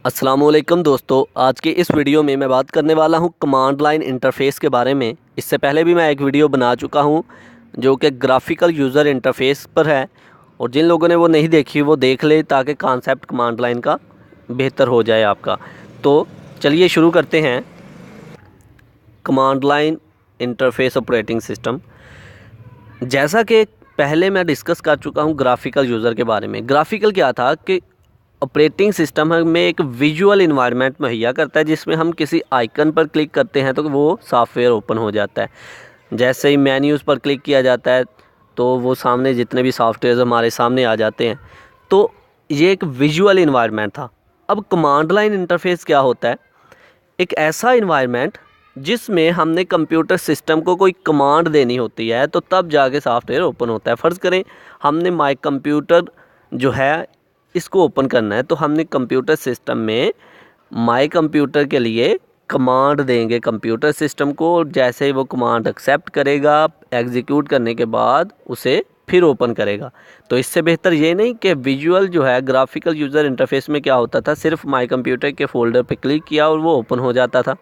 अस्सलामुअलैकुम दोस्तों, आज के इस वीडियो में मैं बात करने वाला हूं कमांड लाइन इंटरफ़ेस के बारे में। इससे पहले भी मैं एक वीडियो बना चुका हूं जो कि ग्राफिकल यूज़र इंटरफ़ेस पर है, और जिन लोगों ने वो नहीं देखी वो देख ले ताकि कॉन्सेप्ट कमांड लाइन का बेहतर हो जाए आपका। तो चलिए शुरू करते हैं। Command line interface operating system, जैसा कि पहले मैं डिस्कस कर चुका हूं ग्राफिकल यूज़र के बारे में। ग्राफिकल क्या था कि ऑपरेटिंग सिस्टम हमें एक विजुअल इन्वायरमेंट मुहैया करता है जिसमें हम किसी आइकन पर क्लिक करते हैं तो वो सॉफ्टवेयर ओपन हो जाता है। जैसे ही मेन्यूज़ पर क्लिक किया जाता है तो वो सामने जितने भी सॉफ्टवेयर हमारे सामने आ जाते हैं। तो ये एक विजुअल इन्वायरमेंट था। अब कमांड लाइन इंटरफेस क्या होता है? एक ऐसा इन्वायरमेंट जिसमें हमने कंप्यूटर सिस्टम को कोई कमांड देनी होती है तो तब जाके सॉफ्टवेयर ओपन होता है। फ़र्ज़ करें हमने माई कंप्यूटर जो है इसको ओपन करना है, तो हमने कंप्यूटर सिस्टम में माई कंप्यूटर के लिए कमांड देंगे कंप्यूटर सिस्टम को, और जैसे ही वो कमांड एक्सेप्ट करेगा, एग्जीक्यूट करने के बाद उसे फिर ओपन करेगा। तो इससे बेहतर ये नहीं कि विजुअल जो है ग्राफिकल यूज़र इंटरफेस में क्या होता था, सिर्फ माई कंप्यूटर के फोल्डर पे क्लिक किया और वो ओपन हो जाता था।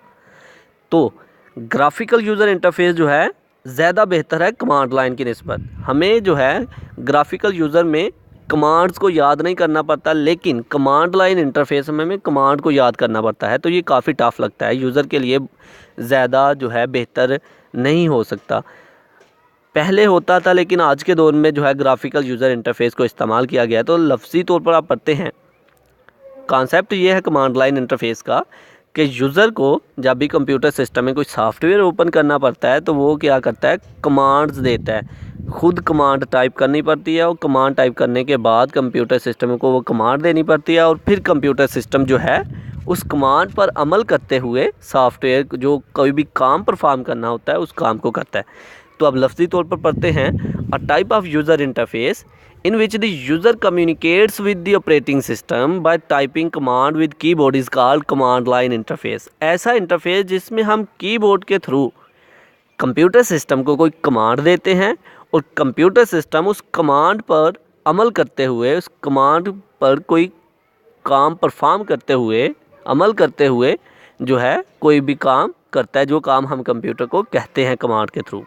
तो ग्राफिकल यूज़र इंटरफेस जो है ज़्यादा बेहतर है कमांड लाइन की निस्बत। हमें जो है ग्राफिकल यूज़र में कमांड्स को याद नहीं करना पड़ता, लेकिन कमांड लाइन इंटरफेस में हमें कमांड को याद करना पड़ता है। तो ये काफ़ी टफ लगता है यूज़र के लिए, ज़्यादा जो है बेहतर नहीं हो सकता। पहले होता था लेकिन आज के दौर में जो है ग्राफिकल यूज़र इंटरफेस को इस्तेमाल किया गया है। तो लफ्ज़ी तौर पर आप पढ़ते हैं, कॉन्सेप्ट ये है कमांड लाइन इंटरफेस का कि यूज़र को जब भी कंप्यूटर सिस्टम में कोई सॉफ्टवेयर ओपन करना पड़ता है तो वो क्या करता है, कमांड्स देता है। खुद कमांड टाइप करनी पड़ती है और कमांड टाइप करने के बाद कंप्यूटर सिस्टम को वो कमांड देनी पड़ती है, और फिर कंप्यूटर सिस्टम जो है उस कमांड पर अमल करते हुए सॉफ्टवेयर जो कोई भी काम परफॉर्म करना होता है उस काम को करता है। तो अब लफ्ज़ी तौर पर पढ़ते हैं, a type of user interface in which the user communicates with the operating system by typing command with keyboard is called command line interface। ऐसा इंटरफेस जिसमें हम कीबोर्ड के थ्रू कंप्यूटर सिस्टम को कोई कमांड देते हैं और कंप्यूटर सिस्टम उस कमांड पर अमल करते हुए, उस कमांड पर कोई काम परफॉर्म करते हुए, अमल करते हुए जो है कोई भी काम करता है, जो काम हम कंप्यूटर को कहते हैं कमांड के through.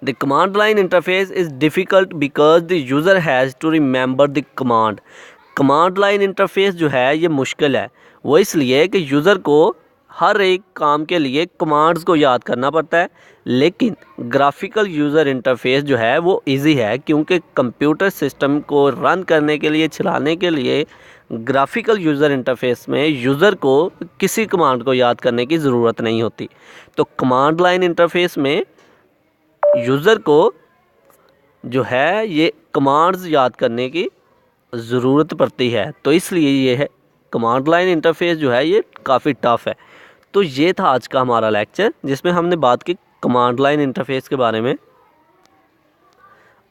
The command line interface is difficult because the user has to remember the command। command line interface जो है ये मुश्किल है, वो इसलिए कि यूज़र को हर एक काम के लिए कमांड्स को याद करना पड़ता है। लेकिन ग्राफिकल यूज़र इंटरफेस जो है वो इजी है, क्योंकि कंप्यूटर सिस्टम को रन करने के लिए, चलाने के लिए ग्राफिकल यूज़र इंटरफेस में यूज़र को किसी कमांड को याद करने की ज़रूरत नहीं होती। तो कमांड लाइन इंटरफेस में यूज़र को जो है ये कमांड्स याद करने की ज़रूरत पड़ती है, तो इसलिए ये है कमांड लाइन इंटरफेस जो है ये काफ़ी टफ़ है। तो ये था आज का हमारा लेक्चर जिसमें हमने बात की कमांड लाइन इंटरफेस के बारे में।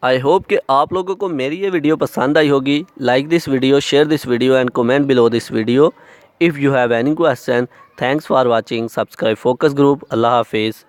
आई होप कि आप लोगों को मेरी ये वीडियो पसंद आई होगी। Like this video, share this video and comment below this video. If you have any question, thanks for watching. Subscribe focus group. अल्लाह हाफिज़।